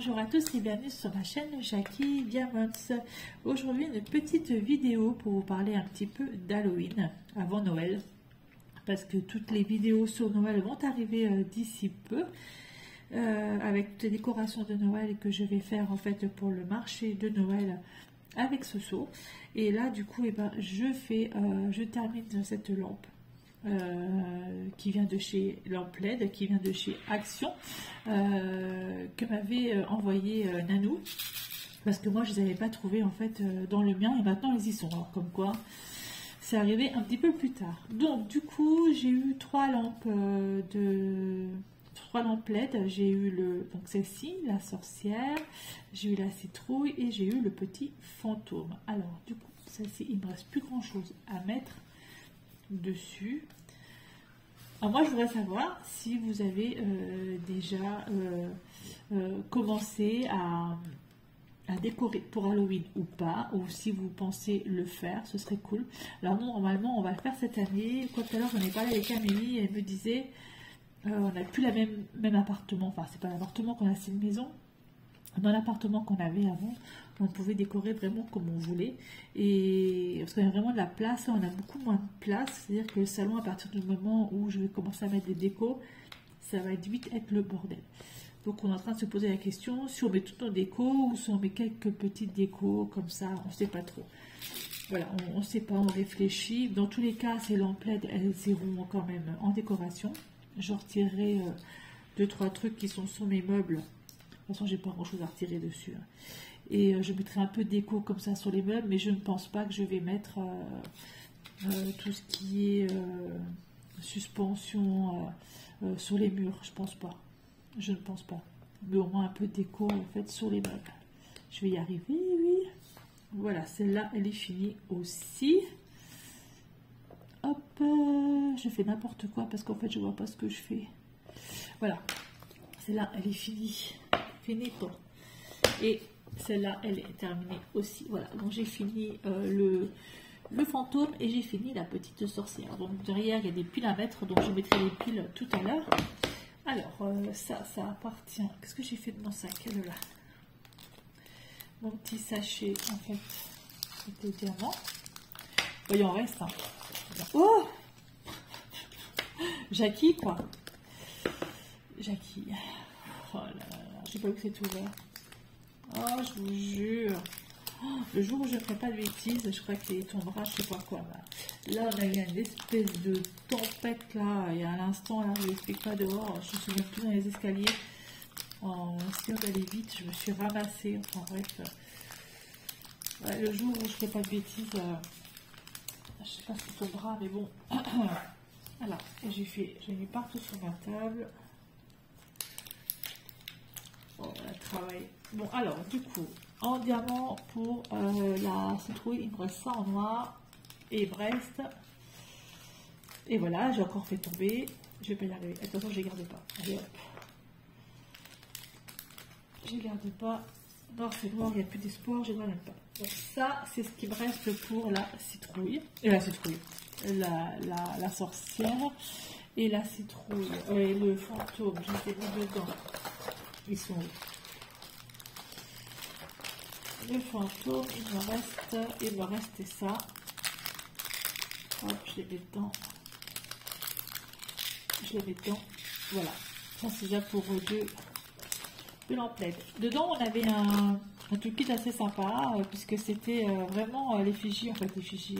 Bonjour à tous et bienvenue sur ma chaîne Jackie Diamonds. Aujourd'hui une petite vidéo pour vous parler un petit peu d'Halloween avant Noël, parce que toutes les vidéos sur Noël vont arriver d'ici peu, avec toutes les décorations de Noël que je vais faire en fait pour le marché de Noël avec Soso. Et là du coup je termine cette lampe qui vient de chez Lampe LED, qui vient de chez Action, que m'avait envoyé Nanou, parce que moi je les avais pas trouvés en fait dans le mien, et maintenant ils y sont. Alors comme quoi c'est arrivé un petit peu plus tard. Donc du coup j'ai eu trois lampes LED. J'ai eu donc celle-ci, la sorcière, j'ai eu la citrouille et j'ai eu le petit fantôme. Alors du coup celle-ci, il me reste plus grand chose à mettre dessus. Alors moi je voudrais savoir si vous avez déjà commencé à décorer pour Halloween ou pas, ou si vous pensez le faire, ce serait cool. Alors nous normalement on va le faire cette année. Tout à l'heure j'en ai parlé avec Amélie, elle me disait on n'a plus la même appartement, enfin c'est pas l'appartement qu'on a, c'est une maison. Dans l'appartement qu'on avait avant, on pouvait décorer vraiment comme on voulait, et parce qu'on a vraiment de la place, on a beaucoup moins de place, c'est-à-dire que le salon, à partir du moment où je vais commencer à mettre des décos, ça va vite être le bordel. Donc on est en train de se poser la question si on met toutes nos décos ou si on met quelques petites décos comme ça, on ne sait pas trop. Voilà, on ne sait pas, on réfléchit. Dans tous les cas, ces lampes LED, elles iront quand même en décoration. Je retirerai 2-3 trucs qui sont sur mes meubles. De toute façon, j'ai pas grand chose à retirer dessus. Et je mettrai un peu de déco comme ça sur les meubles, mais je ne pense pas que je vais mettre tout ce qui est suspension sur les murs. Je pense pas. Je ne pense pas. Mais au moins un peu de déco en fait sur les meubles. Je vais y arriver, oui. Voilà, celle-là, elle est finie aussi. Hop, je fais n'importe quoi parce qu'en fait, je vois pas ce que je fais. Voilà, celle-là, elle est finie. Finito. Et celle-là elle est terminée aussi. Voilà, donc j'ai fini le fantôme et j'ai fini la petite sorcière. Donc derrière il y a des piles à mettre, donc je mettrai les piles tout à l'heure. Alors ça appartient, qu'est-ce que j'ai fait de mon sac là, mon petit sachet en fait c'était diamant. Bon, il en reste hein. Oh Jackie quoi, Jackie, oh là là, je sais pas où c'est ouvert. Oh, je vous jure. Oh, le jour où je ne ferai pas de bêtises, je crois qu'il tombera, je sais pas quoi. Là, on a eu une espèce de tempête là, et à l'instant, là, je n'explique pas dehors. Je me souviens plus dans les escaliers. En essayant d'aller vite, je me suis ramassée. Enfin bref. Ouais, le jour où je ne ferai pas de bêtises, je sais pas ce qui tombera, mais bon. Alors, j'ai mis partout sur ma table. Oh, la travail. Bon, alors, du coup, en diamant pour la citrouille, il me reste ça en noir et Brest. Et voilà, j'ai encore fait tomber. Je vais pas y arriver. Attention, je les garde pas. Allez, hop. Je les garde pas. Non, c'est noir, il n'y a plus d'espoir, je ne même pas. Donc, ça, c'est ce qui me reste pour la citrouille. Et la citrouille. La sorcière. Et la citrouille. Et le fantôme, je les ai mis dedans. Ils sont où? Le fantôme, il me restait ça. Hop, je les mets dedans. Je les mets dedans. Voilà. Ça, c'est déjà pour deux lampes LED. Dedans, on avait un tout kit assez sympa, puisque c'était vraiment l'effigie. En fait, l'effigie,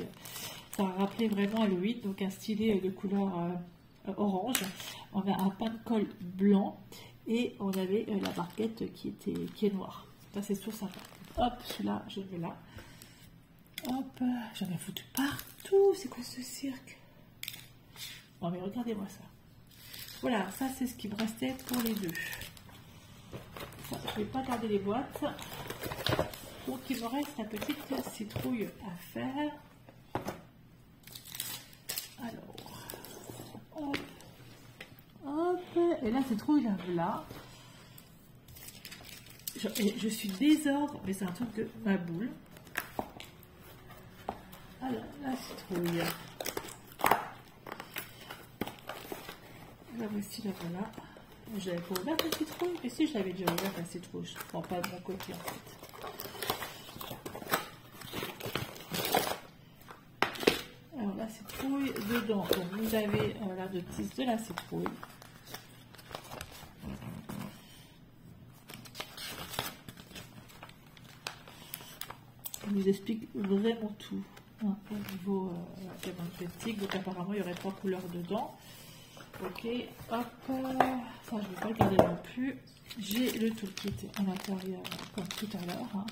ça rappelait vraiment Halloween. Donc, un stylet de couleur orange. On a un pain de colle blanc. Et on avait la barquette qui est noire. Ça, c'est tout sympa. Hop, celui-là, je le mets là. Hop, j'en ai foutu partout. C'est quoi ce cirque? Bon, mais regardez-moi ça. Voilà, ça, c'est ce qui me restait pour les deux. Ça, je ne vais pas garder les boîtes. Donc, il me reste la petite citrouille à faire. Alors, hop. Hop, et la citrouille, là. Je suis désordre, mais c'est un truc de ma boule. Alors, la citrouille. La voici, la voilà. Je l'avais pas ouverte la citrouille, mais si je l'avais déjà ouverte la citrouille, je ne prends pas de mon côté en fait. Alors la citrouille dedans, donc vous avez la notice de la citrouille. Je vous explique vraiment tout hein, au niveau thématique. Donc apparemment il y aurait 3 couleurs dedans. Ok, hop, ça je ne vais pas le garder non plus. J'ai le toolkit à l'intérieur comme tout à l'heure. Hein.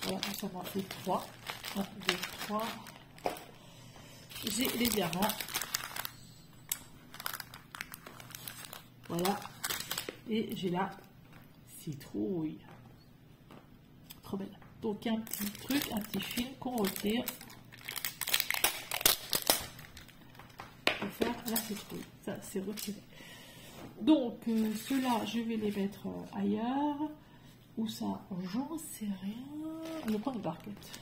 Voilà, ça m'en fait 3. 1, 2, 3. J'ai les diamants. Voilà. Et j'ai la citrouille. Trop belle. Donc un petit truc, un petit film qu'on retire pour faire la citrouille. Ça c'est retiré. Donc ceux-là, je vais les mettre ailleurs. Où ça? J'en sais rien. Je vais prendre une barquette.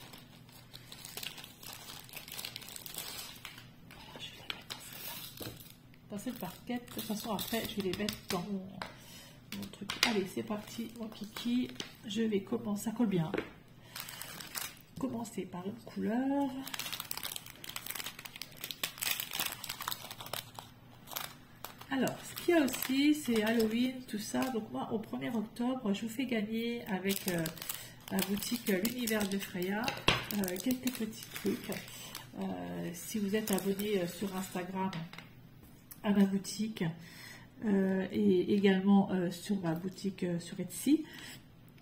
Voilà, je vais les mettre dans cette barquette. De toute façon, après, je vais les mettre dans mon truc. Allez, c'est parti, mon kiki. Je vais commencer. Ça colle bien. Commencer par une couleur. Alors, ce qu'il y a aussi, c'est Halloween, tout ça. Donc moi, au 1er octobre, je vous fais gagner avec la boutique L'Univers de Freya quelques petits trucs. Si vous êtes abonné sur Instagram à ma boutique et également sur ma boutique sur Etsy,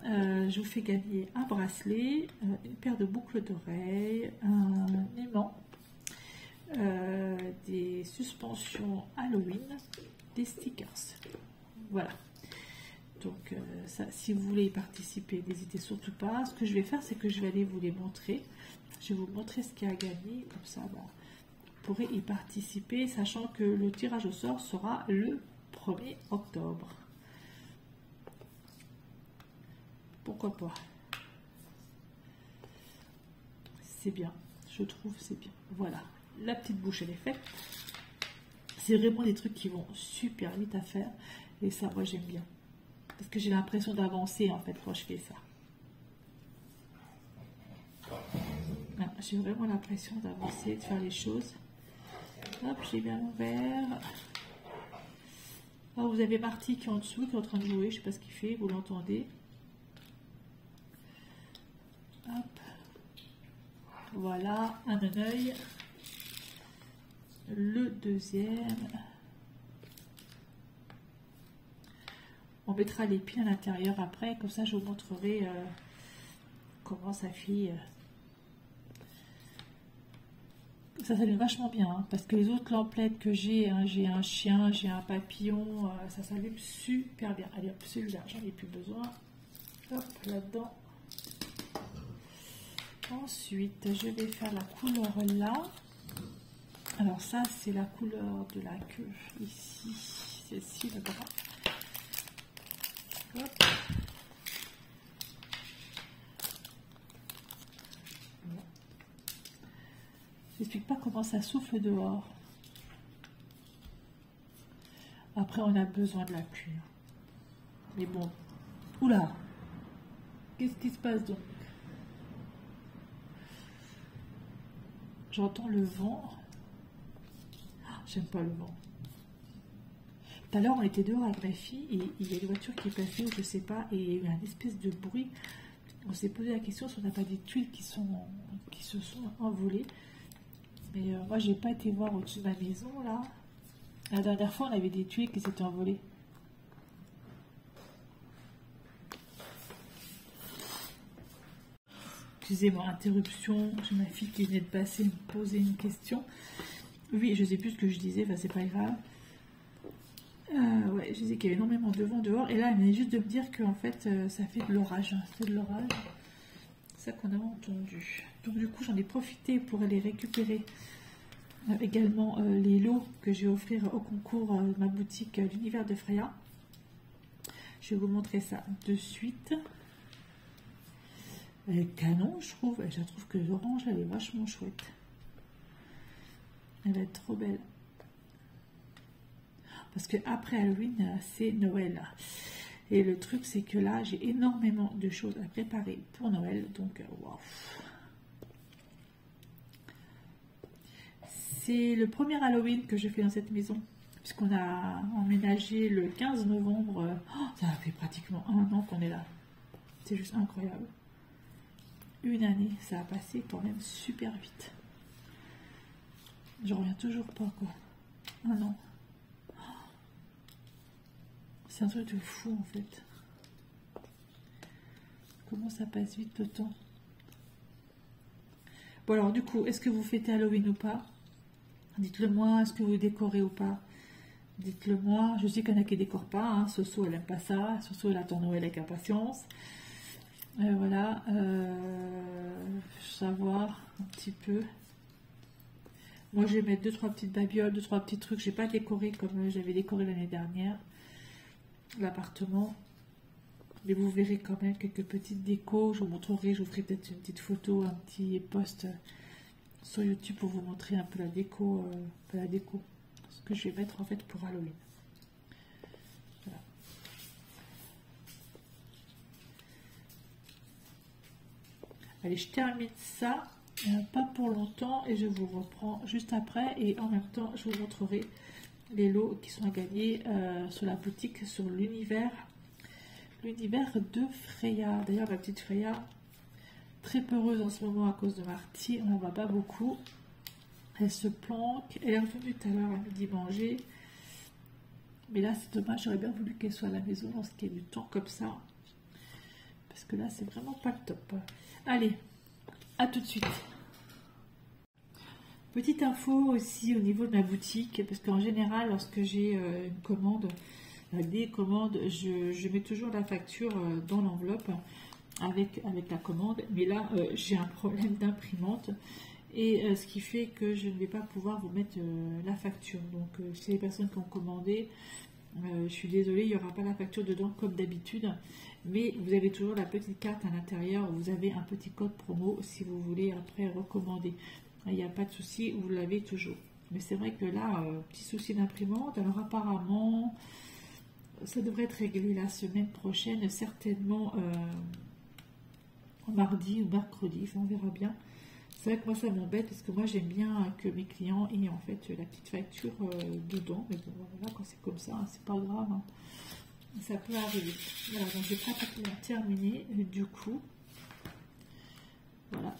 je vous fais gagner un bracelet, une paire de boucles d'oreilles, un aimant, des suspensions Halloween, des stickers. Voilà. Donc ça, si vous voulez y participer, n'hésitez surtout pas. Ce que je vais faire, c'est que je vais aller vous les montrer. Je vais vous montrer ce qu'il y a à gagner. Comme ça, bah, vous pourrez y participer, sachant que le tirage au sort sera le 1er octobre. Pourquoi pas? C'est bien. Je trouve c'est bien. Voilà. La petite bouche, elle est faite. C'est vraiment des trucs qui vont super vite à faire. Et ça, moi, j'aime bien. Parce que j'ai l'impression d'avancer, en fait, quand je fais ça. J'ai vraiment l'impression d'avancer, de faire les choses. Hop, j'ai bien ouvert. Ah, vous avez Marty qui est en dessous, qui est en train de jouer. Je ne sais pas ce qu'il fait, vous l'entendez. Hop. Voilà, un œil. Le deuxième. On mettra les pieds à l'intérieur après, comme ça je vous montrerai comment ça fait. Ça s'allume vachement bien, hein, parce que les autres lamplettes que j'ai, hein, j'ai un chien, j'ai un papillon, ça s'allume super bien. Allez hop, celui-là, j'en ai plus besoin. Hop, là-dedans. Ensuite, je vais faire la couleur là. Alors ça, c'est la couleur de la queue, ici, celle-ci, le bras. Hop. Bon. Je n'explique pas comment ça souffle dehors. Après, on a besoin de la pluie. Mais bon. Oula! Qu'est-ce qui se passe donc? J'entends le vent. J'aime pas le vent. Tout à l'heure, on était dehors avec ma fille et il y a une voiture qui est passée ou je sais pas, et il y a eu un espèce de bruit. On s'est posé la question si on n'a pas des tuiles qui se sont envolées. Mais moi, j'ai pas été voir au-dessus de ma maison là. La dernière fois, on avait des tuiles qui s'étaient envolées. Excusez-moi, interruption. J'ai ma fille qui venait de passer me poser une question. Oui, je sais plus ce que je disais, enfin, c'est pas grave. Ouais, je disais qu'il y avait énormément de vent dehors. Et là, elle venait juste de me dire que en fait, ça fait de l'orage. C'est de l'orage. C'est ça qu'on a entendu. Donc du coup, j'en ai profité pour aller récupérer également les lots que je vais offrir au concours de ma boutique L'Univers de Freya. Je vais vous montrer ça de suite. Elle est canon, je trouve. Et je trouve que l'orange, elle est vachement chouette. Elle va être trop belle. parce que après Halloween, c'est Noël. Et le truc, c'est que là, j'ai énormément de choses à préparer pour Noël. Donc, waouh. C'est le premier Halloween que je fais dans cette maison. Puisqu'on a emménagé le 15 novembre. Oh, ça fait pratiquement 1 an qu'on est là. C'est juste incroyable. Une année, ça a passé quand même super vite. Je reviens toujours pas, quoi. 1 an. C'est un truc de fou, en fait. Comment ça passe vite le temps. Bon, alors, du coup, est-ce que vous fêtez Halloween ou pas? Dites-le moi. Est-ce que vous décorez ou pas? Dites-le moi. Je sais qu'il y en a qui ne décorent pas. Hein. Soso, elle n'aime pas ça. Soso, elle attend Noël avec impatience. Voilà. Savoir un petit peu. Moi, je vais mettre 2-3 petites babioles, 2-3 petits trucs. Je n'ai pas décoré comme j'avais décoré l'année dernière. L'appartement. Mais vous verrez quand même quelques petites décos. Je vous montrerai. Je vous ferai peut-être une petite photo, un petit post sur YouTube pour vous montrer un peu la déco. Ce que je vais mettre en fait pour Halloween. Voilà. Allez, je termine ça, pas pour longtemps, et je vous reprends juste après. Et en même temps, je vous montrerai les lots qui sont à gagner sur la boutique, sur l'univers de Freya. D'ailleurs, ma petite Freya, très peureuse en ce moment à cause de Marty, on n'en voit pas beaucoup. Elle se planque, elle est revenue tout à l'heure à midi manger. Mais là, c'est dommage, j'aurais bien voulu qu'elle soit à la maison lorsqu'il y a du temps comme ça. Parce que là, c'est vraiment pas le top. Allez, à tout de suite. Petite info aussi au niveau de ma boutique, parce qu'en général, lorsque j'ai une commande, des commandes, je mets toujours la facture dans l'enveloppe avec la commande. Mais là, j'ai un problème d'imprimante. Et ce qui fait que je ne vais pas pouvoir vous mettre la facture. Donc, si les personnes qui ont commandé, je suis désolée, il n'y aura pas la facture dedans comme d'habitude. Mais vous avez toujours la petite carte à l'intérieur. Vous avez un petit code promo si vous voulez après recommander. Il n'y a pas de souci, vous l'avez toujours. Mais c'est vrai que là, petit souci d'imprimante. Alors apparemment, ça devrait être réglé la semaine prochaine, certainement mardi ou mercredi. Enfin, on verra bien. C'est vrai que moi ça m'embête parce que moi j'aime bien que mes clients aient en fait la petite facture dedans. Mais bon voilà, quand c'est comme ça, hein, c'est pas grave. Hein. Ça peut arriver. Voilà, donc j'ai pratiquement terminé du coup. Voilà.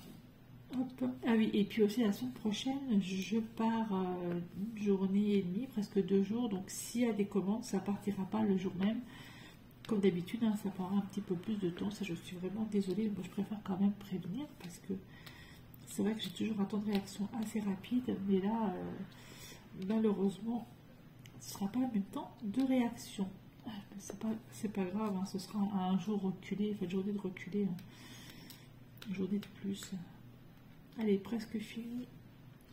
Hop. Ah oui, et puis aussi la semaine prochaine, je pars une journée et demie, presque 2 jours. Donc s'il y a des commandes, ça partira pas le jour même. Comme d'habitude, hein, ça prendra un petit peu plus de temps. Ça, je suis vraiment désolée. Moi, je préfère quand même prévenir parce que c'est vrai que j'ai toujours un temps de réaction assez rapide, mais là, malheureusement, ce ne sera pas le même temps de réaction. C'est pas grave, hein, ce sera un jour reculé, enfin, une journée de reculé, hein, une journée de plus. Allez, presque fini.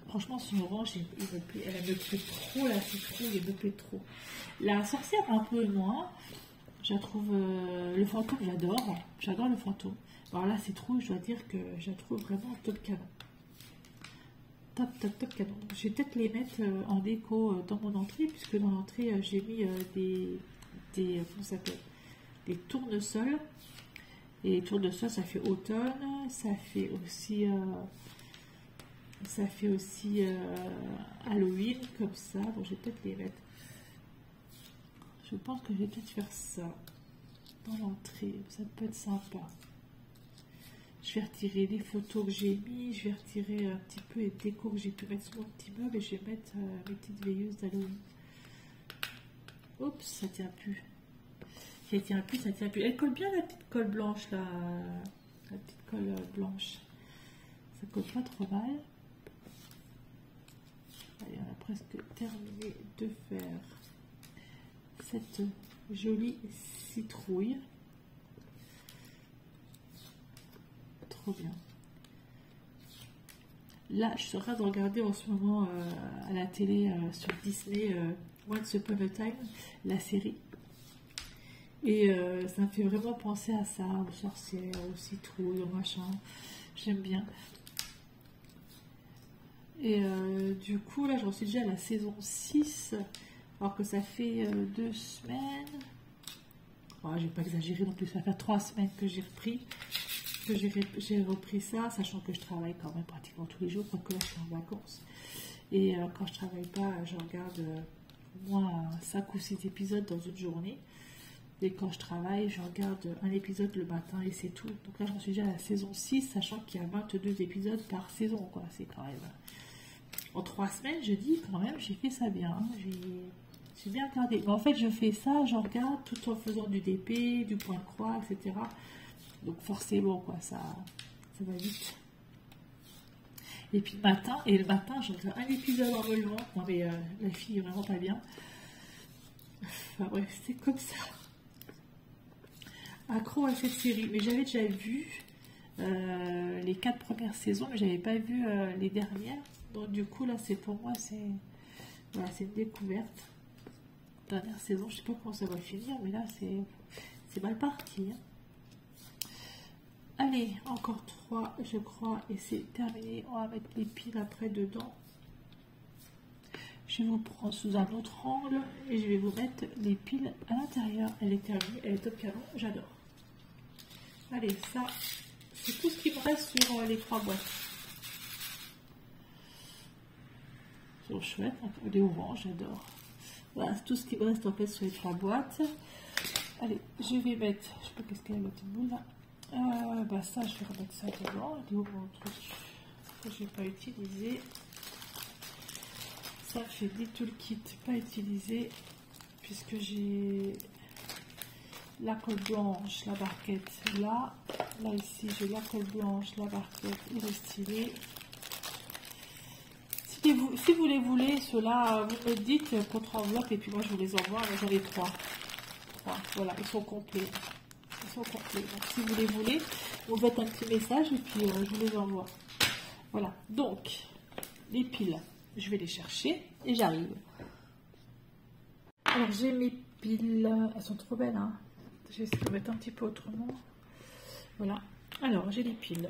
Franchement, son orange, elle me plaît trop, la citrouille, elle me plaît trop. La sorcière, un peu moins. Je la trouve, le fantôme, j'adore le fantôme. Alors là, citrouille, je dois dire que je la trouve vraiment top canon. Top canon. Je vais peut-être les mettre en déco dans mon entrée, puisque dans l'entrée, j'ai mis comment ça s'appelle, des tournesols. Et les tournesols, ça fait automne, ça fait aussi Halloween, comme ça. Donc, je vais peut-être les mettre. Je pense que je vais peut-être faire ça dans l'entrée. Ça peut être sympa. Je vais retirer les photos que j'ai mis. Je vais retirer un petit peu les décos que j'ai pu mettre sur mon petit meuble. Et je vais mettre mes petites veilleuses d'Halloween. Oups, ça tient plus. Ça tient plus. Elle colle bien la petite colle blanche là. La petite colle blanche. Ça colle pas trop mal. Allez, on a presque terminé de faire cette jolie citrouille. Trop bien. Là, je suis en train de regarder en ce moment à la télé sur Disney Once Upon a Time, la série. Et ça me fait vraiment penser à ça, aux sorcières, aux citrouilles, aux machins. J'aime bien. Et du coup, là, j'en suis déjà à la saison 6. Alors que ça fait 2 semaines. Oh, je vais pas exagérer non plus, ça fait 3 semaines que j'ai repris. J'ai repris ça, sachant que je travaille quand même pratiquement tous les jours, quoique là je suis en vacances. Et quand je travaille pas, je regarde au moins 5 ou 6 épisodes dans une journée. Et quand je travaille, je regarde un épisode le matin et c'est tout. Donc là, j'en suis déjà à la saison 6, sachant qu'il y a 22 épisodes par saison, quoi. C'est quand même... En 3 semaines, je dis quand même, j'ai fait ça bien. Hein. J'ai bien regardé. Mais en fait, je fais ça, je regarde tout en faisant du DP, du point de croix, etc. Donc forcément, quoi, ça va vite. Et puis le matin, je regarde un épisode en me levant. Non mais la fille est vraiment pas bien. Enfin bref, c'est comme ça. Accro à cette série, mais j'avais déjà vu les 4 premières saisons, mais j'avais pas vu les dernières. Donc du coup là, c'est pour moi, c'est voilà, c'est une découverte. Dernière saison, je sais pas comment ça va finir, mais là c'est mal parti. Hein. Allez, encore 3, je crois, et c'est terminé. On va mettre les piles après dedans. Je vais vous prendre sous un autre angle et je vais vous mettre les piles à l'intérieur. Elle est terminée, elle est top canon, j'adore. Allez, ça, c'est tout ce qui me reste sur les 3 boîtes. Ils sont chouettes, les oranges, j'adore. Voilà, c'est tout ce qui me reste en fait sur les 3 boîtes. Allez, je vais mettre, je sais pas qu'est-ce qu'il y a l'autre boule là. Bah ça, je vais remettre ça dedans. Il est où mon truc que j'ai pas utilisé. Ça fait des toolkits pas utilisés puisque j'ai la colle blanche, la barquette là ici j'ai la colle blanche, la barquette et le stylet. Si vous les voulez, ceux-là, vous me dites contre enveloppe et puis moi je vous les envoie. J'en ai 3. Voilà, ils sont complets. Donc si vous les voulez, vous faites un petit message et puis je vous les envoie. Voilà, donc les piles, je vais les chercher et j'arrive. Alors j'ai mes piles, elles sont trop belles, hein. Je vais essayer de mettre un petit peu autrement. Voilà, alors j'ai les piles.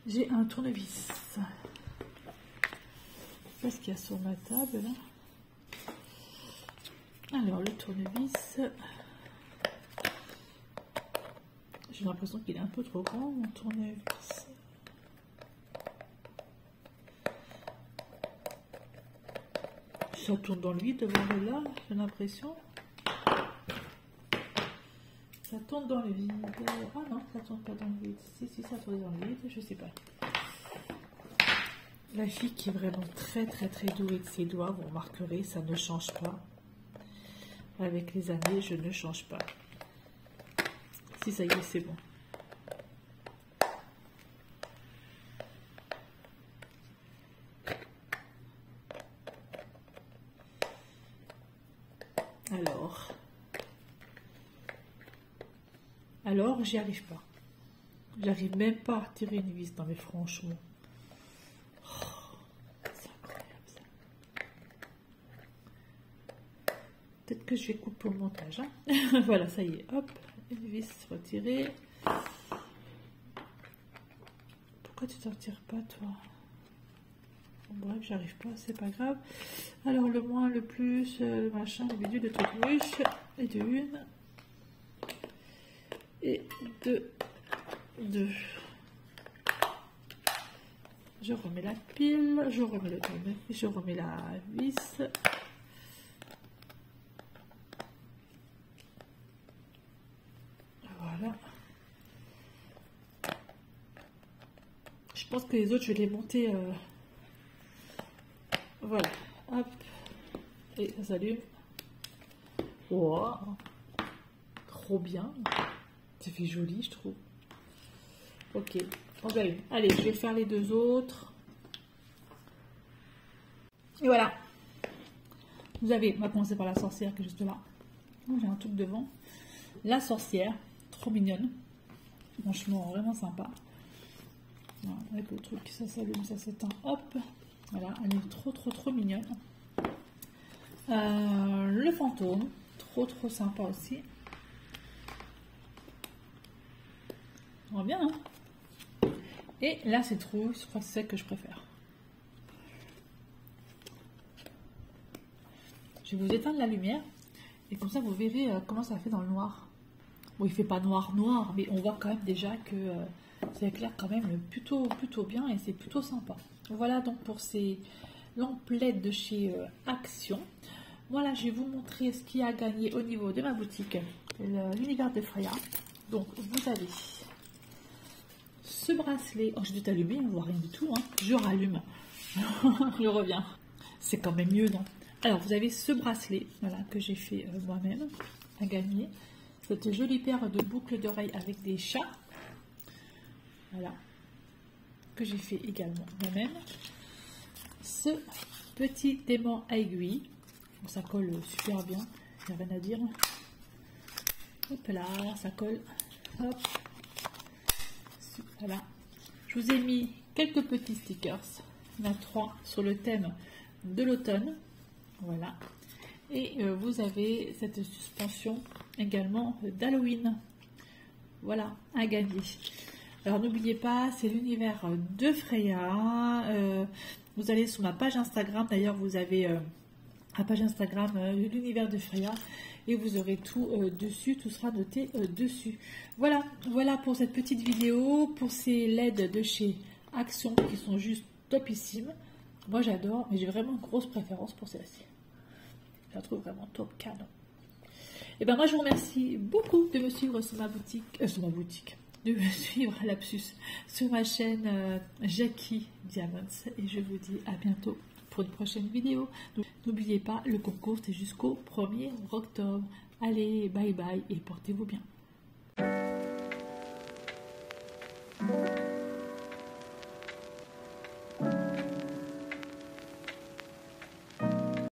J'ai un tournevis. C'est ce qu'il y a sur ma table là. Alors le tournevis, j'ai l'impression qu'il est un peu trop grand mon tournevis. Ça tourne dans le vide devant le là, j'ai l'impression. Ça tourne dans le vide. Ah non, ça tourne pas dans le vide. Si, ça tourne dans le vide, je sais pas. La fille qui est vraiment très douée de ses doigts, vous remarquerez, ça ne change pas. Avec les années, je ne change pas. Si, ça y est, c'est bon. Alors, j'y arrive pas. J'arrive même pas à retirer une vis. Non mais franchement. Oh, c'est incroyable ça. Peut-être que je vais couper au montage. Hein. Voilà, ça y est. Hop, une vis retirée. Pourquoi tu t'en retires pas toi? Bref, j'arrive pas, c'est pas grave. Alors le moins, le plus, le machin, le bidule de truc et de une. Et deux. Je remets la pile, je remets le tournevis, je remets la vis. Voilà. Je pense que les autres, je vais les monter. Voilà. Hop. Et ça s'allume. Wow. Trop bien. Ça fait joli, je trouve. Ok. On va une. Allez, je vais faire les deux autres. Et voilà. Vous avez, on va commencer par la sorcière qui est juste là. J'ai un truc devant. La sorcière, trop mignonne. Franchement, vraiment sympa. Voilà, avec le truc, ça s'allume, ça s'éteint. Hop. Voilà, elle est trop mignonne. Le fantôme, trop sympa aussi. On bien, hein. Et la citrouille, je crois que c'est celle que je préfère. Je vais vous éteindre la lumière et comme ça vous verrez comment ça fait dans le noir. Bon, il fait pas noir noir, mais on voit quand même déjà que ça éclaire quand même plutôt bien et c'est plutôt sympa. Voilà donc pour ces lampes LED de chez Action. Voilà, je vais vous montrer ce qui a gagné au niveau de ma boutique, l'univers de Freya. Donc vous avez ce bracelet. Oh, je vais t'allumer, on ne voit rien du tout. Hein. Je rallume. Je reviens. C'est quand même mieux, non? Alors, vous avez ce bracelet, voilà, que j'ai fait moi-même, à gagner. Cette jolie paire de boucles d'oreilles avec des chats. Voilà. Que j'ai fait également moi-même. Ce petit aimant à aiguille. Bon, ça colle super bien. Il n'y a rien à dire. Hop là, ça colle. Hop. Voilà. Je vous ai mis quelques petits stickers. Il y en a 3 sur le thème de l'automne. Voilà. Et vous avez cette suspension également d'Halloween. Voilà, à gagner. Alors n'oubliez pas, c'est l'univers de Freya. Vous allez sur ma page Instagram. D'ailleurs, vous avez la page Instagram l'univers de Freya. Et vous aurez tout dessus, tout sera noté dessus. Voilà, voilà pour cette petite vidéo, pour ces LED de chez Action qui sont juste topissimes. Moi j'adore, mais j'ai vraiment une grosse préférence pour celle-ci. Je la trouve vraiment top canon. Et ben moi je vous remercie beaucoup de me suivre sur ma boutique, de me suivre lapsus sur ma chaîne Jackie Diamonds. Et je vous dis à bientôt pour une prochaine vidéo. N'oubliez pas, le concours c'est jusqu'au 1er octobre. Allez, bye bye et portez-vous bien.